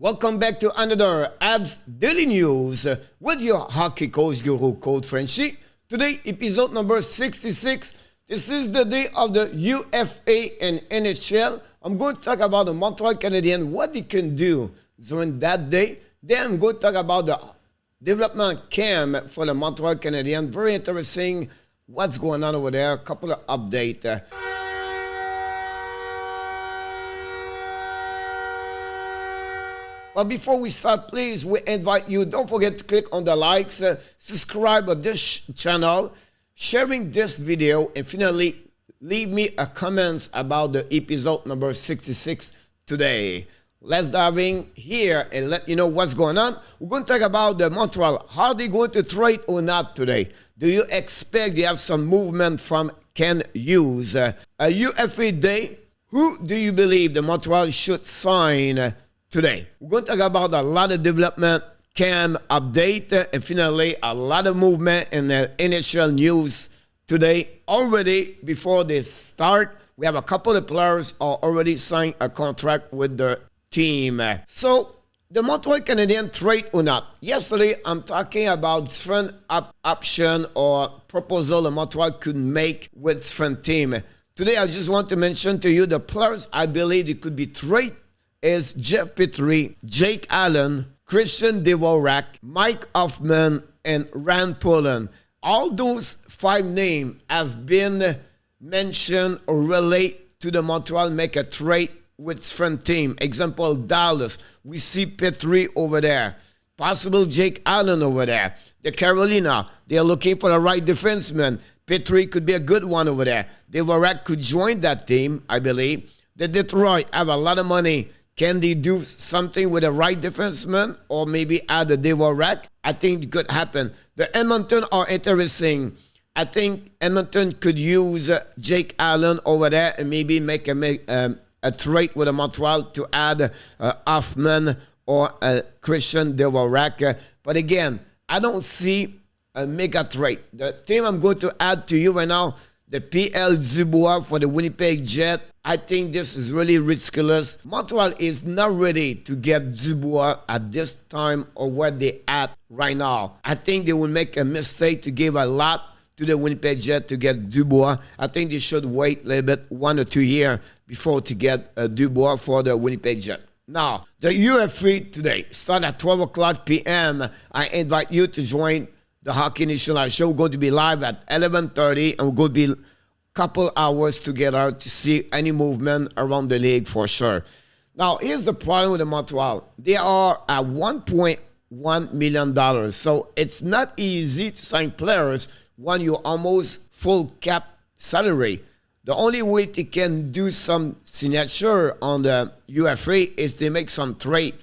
Welcome back to another HABS Daily News with your hockey coach guru, Coach Frenchie. Today, episode number 66. This is the day of the UFA and NHL. I'm going to talk about the Montreal Canadiens, what they can do during that day. Then I'm going to talk about the development camp for the Montreal Canadiens. Very interesting what's going on over there. A couple of updates. But before we start, please, we invite you, don't forget to click on the likes, subscribe on this channel, sharing this video, and finally, leave me a comment about the episode number 66 today. Let's dive in here and let you know what's going on. We're going to talk about the Montreal. Are they going to trade or not today? Do you expect they have some movement from Ken Hughes? A UFA day, who do you believe the Montreal should sign today? We're going to talk about a lot of development, camp update, and finally a lot of movement in the NHL news today. Already, before they start, we have a couple of players are already signed a contract with the team. So, the Montreal Canadiens trade or not? Yesterday, I'm talking about different option or proposal the Montreal could make with different team. Today, I just want to mention to you the players I believe it could be trade is Jeff Petrie, Jake Allen, Christian Dvorak, Mike Hoffman, and Rand Pullen. All those 5 names have been mentioned or relate to the Montreal make a trade with different team. Example, Dallas. We see Petrie over there. Possible Jake Allen over there. The Carolina, they're looking for the right defenseman. Petrie could be a good one over there. Dvorak could join that team, I believe. The Detroit have a lot of money. Can they do something with a right defenseman or maybe add a Dvorak? I think it could happen. The Edmonton are interesting. I think Edmonton could use Jake Allen over there and maybe make a trade with a Montreal to add Hoffman or Christian Dvorak. But again, I don't see a mega trade. The team I'm going to add to you right now, the PL Dubois for the Winnipeg Jets. I think this is really ridiculous. Montreal is not ready to get Dubois at this time or where they at right now. I think they will make a mistake to give a lot to the Winnipeg Jets to get Dubois. I think they should wait a little bit, 1 or 2 years before to get Dubois for the Winnipeg Jets. Now, the UFA today start at 12 o'clock p.m. I invite you to join the Hockey National Show. We're going to be live at 11:30 and we're going to be couple hours together to see any movement around the league for sure. Now, here's the problem with the Montreal. They are at $1.1 million. So it's not easy to sign players when you're almost full cap salary. The only way they can do some signature on the UFA is they make some trade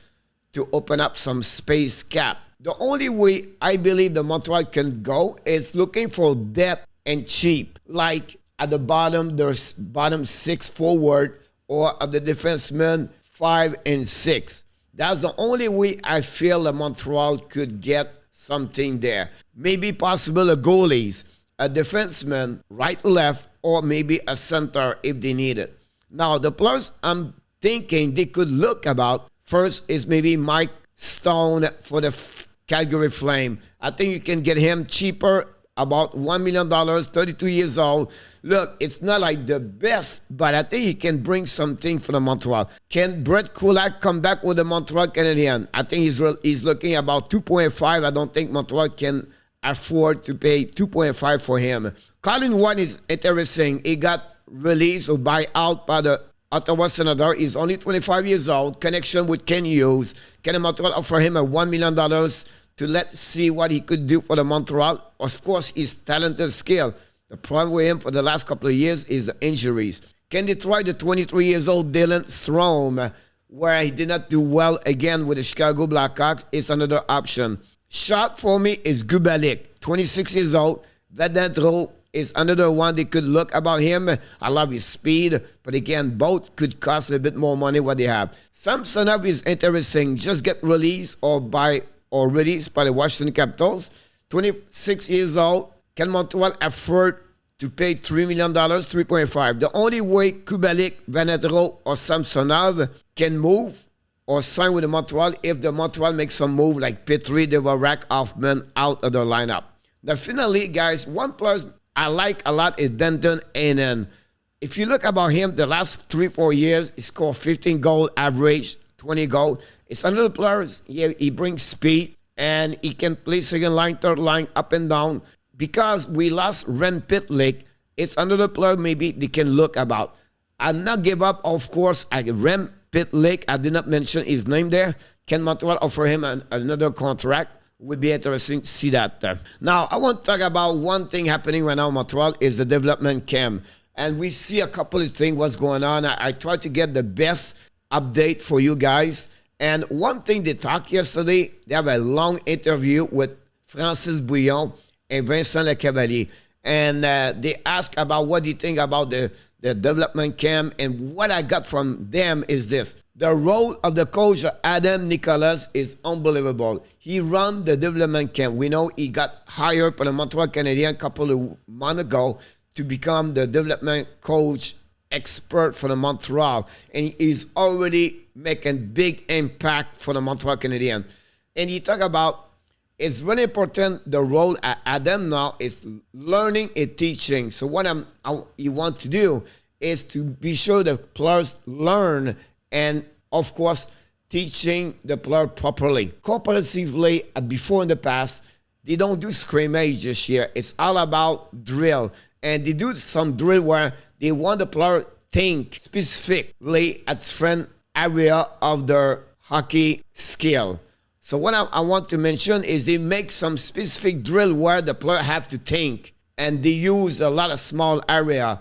to open up some space cap. The only way I believe the Montreal can go is looking for depth and cheap, like at the bottom, there's bottom 6 forward, or at the defensemen 5 and 6. That's the only way I feel that Montreal could get something there. Maybe possible a goalies, a defenseman, right, left, or maybe a center if they need it. Now, the players I'm thinking they could look about first is maybe Mike Stone for the Calgary Flame. I think you can get him cheaper, about $1 million, 32 years old. Look, it's not like the best, but I think he can bring something for the Montreal. Can Brett Kulak come back with the Montreal Canadiens? I think he's looking about 2.5. I don't think Montreal can afford to pay 2.5 for him. Colin White is interesting. He got released or buy out by the Ottawa Senator. He's only 25 years old. Connection with Ken Hughes. Can Montreal offer him a $1 million to let's see what he could do for the Montreal? Of course, his talented skill. The problem with him for the last couple of years is the injuries. Can they try the 23 years old Dylan Strome, where he did not do well again with the Chicago Blackhawks? It's another option. Shot for me is Gubalik, 26 years old. Vedetro is another one they could look about him. I love his speed, but again, both could cost a bit more money what they have. Samsonov is interesting. Just get released or released by the Washington Capitals. 26 years old. Can Montreal afford to pay $3 million, 3.5? The only way Kubalik, Vanetro, or Samsonov can move or sign with the Montreal if the Montreal makes some move like Petrie, they will rack Hoffman out of the lineup. Now, finally, guys, one player I like a lot is Denton Ainen. If you look about him, the last 3-4 years, he scored 15 goals, average 20 goals. It's another player, he brings speed, and he can play second line, third line, up and down. Because we lost Ren Pitlick, it's another player maybe they can look about. I'll not give up, of course, Ren Pitlick. I did not mention his name there. Can Montreal offer him another contract? Would be interesting to see that. Now, I want to talk about one thing happening right now in Montreal is the development camp. And we see a couple of things what's going on. I try to get the best update for you guys. And one thing they talked yesterday, they have a long interview with Francis Bouillon and Vincent Lecavalier. And they ask about what do you think about the development camp. And what I got from them is this. The role of the coach, Adam Nicholas, is unbelievable. He run the development camp. We know he got hired by the Montreal Canadiens a couple of months ago to become the development coach expert for the Montreal. And he's already making big impact for the Montreal Canadiens. And he talk about, it's really important, the role at Adam now is learning and teaching. So what you want to do is to be sure the players learn and, of course, teaching the player properly. Comparatively, before in the past, they don't do scrimmage this year. It's all about drill. And they do some drill where they want the player to think specifically at different area of their hockey skill. So what I want to mention is they make some specific drill where the player have to think. And they use a lot of small area.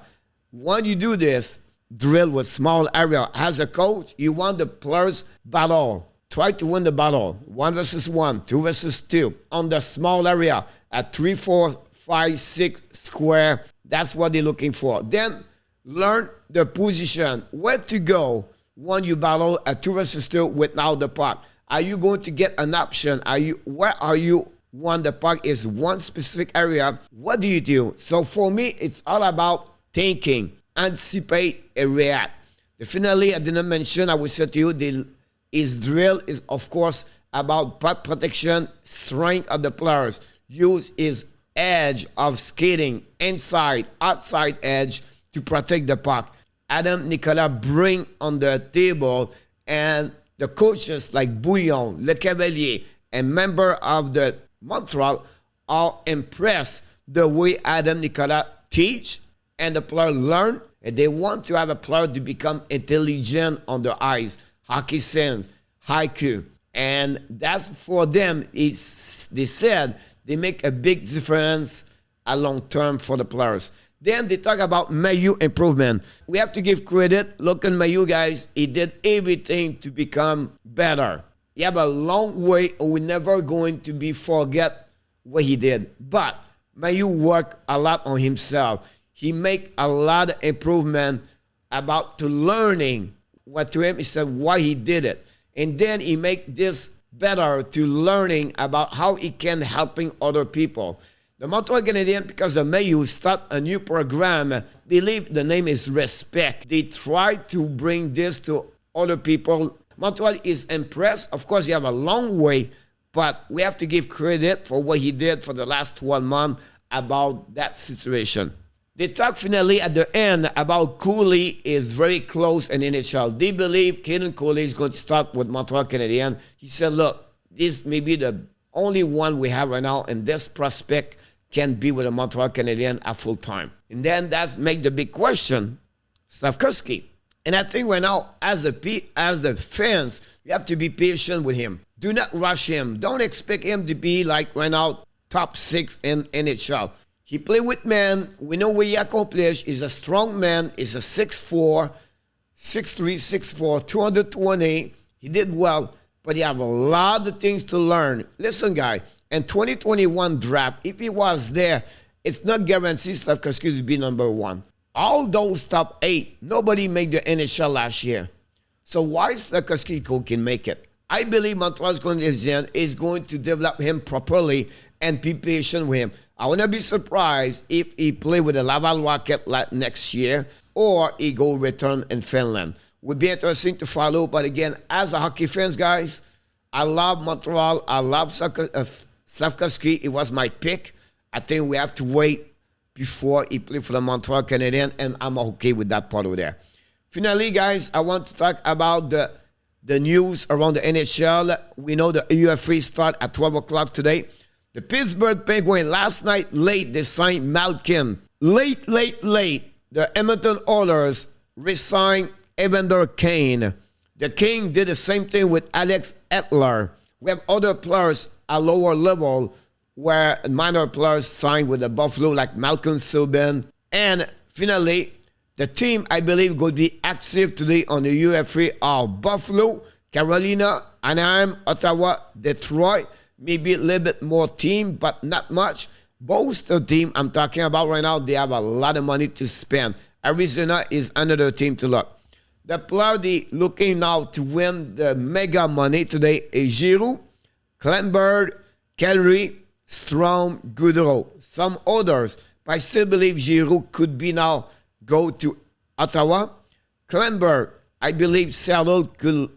When you do this, drill with small area, as a coach, you want the players battle. Try to win the battle. 1 versus 1, 2 versus 2. On the small area, at 3, 4, 5, 6 square. That's what they're looking for. Then learn the position, where to go when you battle at 2 versus 2 without the puck. Are you going to get an option? Where are you when the puck is one specific area? What do you do? So for me, it's all about thinking, anticipate, and react. Definitely, I didn't mention, I will say to you, his drill is, of course, about puck protection, strength of the players. Use his edge of skating, inside, outside edge to protect the puck. Adam Nicolas bring on the table, and the coaches like Bouillon, Le Cavalier, and member of the Montreal are impressed the way Adam Nicolas teach and the player learn. And they want to have a player to become intelligent on the ice, hockey sense, haiku. And that's for them, they said they make a big difference a long term for the players. Then they talk about MEILLEUR improvement. We have to give credit. Look at MEILLEUR, guys. He did everything to become better. He have a long way, and we're never going to forget what he did. But MEILLEUR worked a lot on himself. He make a lot of improvement about to learning what to him. He said why he did it. And then he make this better to learning about how he can helping other people. The Montreal Canadiens, because of MEILLEUR, start a new program. I believe the name is Respect. They try to bring this to other people. Montreal is impressed. Of course, you have a long way, but we have to give credit for what he did for the last 12 months about that situation. They talk finally at the end about Cooley is very close in NHL. They believe Caden Cooley is going to start with Montreal Canadiens. He said, look, this may be the only one we have right now, and this prospect can be with the Montreal Canadiens at full time. And then that's make the big question, Slavkovsky. And I think right now, as the fans, you have to be patient with him. Do not rush him. Don't expect him to be like right now, top 6 in NHL. He played with men. We know what he accomplished. He's a strong man. He's a 6'4", 6'3", 6'4", 220. He did well, but he have a lot of things to learn. Listen, guy, in 2021 draft, if he was there, it's not guaranteed Slavkovsky to be number 1. All those top 8, nobody made the NHL last year. So why Slavkovsky can make it? I believe Montreal's is going to develop him properly and be patient with him. I wouldn't be surprised if he play with the Laval Rocket next year or he go return in Finland. Would be interesting to follow. But again, as a hockey fans, guys, I love Montreal. I love Slavkovsky. It was my pick. I think we have to wait before he played for the Montreal Canadiens, and I'm okay with that part over there. Finally, guys, I want to talk about the news around the NHL. We know the UFA start at 12 o'clock today. The Pittsburgh Penguins, last night late, they signed Malkin. Late, the Edmonton Oilers re-signed Evander Kane. The King did the same thing with Alex Edler. We have other players at lower level where minor players signed with the Buffalo, like Malcolm Subban. And finally, the team, I believe, will be active today on the UFA are Buffalo, Carolina, Anaheim, Ottawa, Detroit. Maybe a little bit more team, but not much. Both the team I'm talking about right now, they have a lot of money to spend. Arizona is another team to look. The player they looking now to win the mega money today is Giroux, Klingberg, Kelly, Strom, Goodrow. Some others, but I still believe Giroux could be now go to Ottawa. Klingberg, I believe Seattle could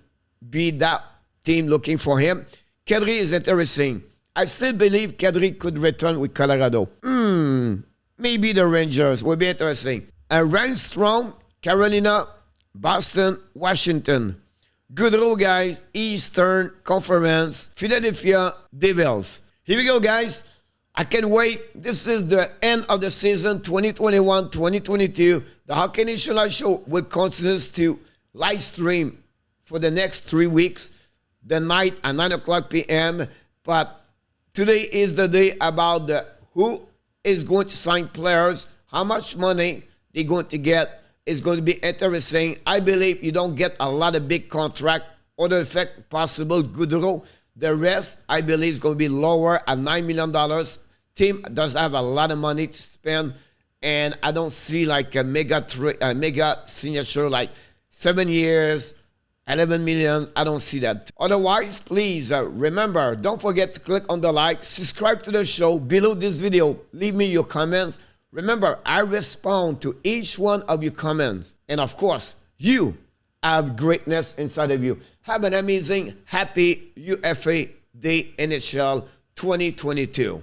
be that team looking for him. Kedri is interesting. I still believe Kedri could return with Colorado. Maybe the Rangers will be interesting. Reinstrom, Carolina, Boston, Washington. Goodrow, guys, Eastern Conference, Philadelphia Devils. Here we go, guys. I can't wait. This is the end of the season 2021-2022. The Hockey National Show will continue to live stream for the next 3 weeks. The night at 9 o'clock p.m. But today is the day about who is going to sign players, how much money they're going to get. It's going to be interesting. I believe you don't get a lot of big contract. Other effect possible, Goodrow. The rest, I believe, is going to be lower at $9 million. Team does have a lot of money to spend, and I don't see like a mega signature like 7 years, 11 million. I don't see that. Otherwise, please remember, don't forget to click on the like, subscribe to the show. Below this video, leave me your comments. Remember, I respond to each one of your comments. And of course, you have greatness inside of you. Have an amazing, happy UFA Day NHL 2022.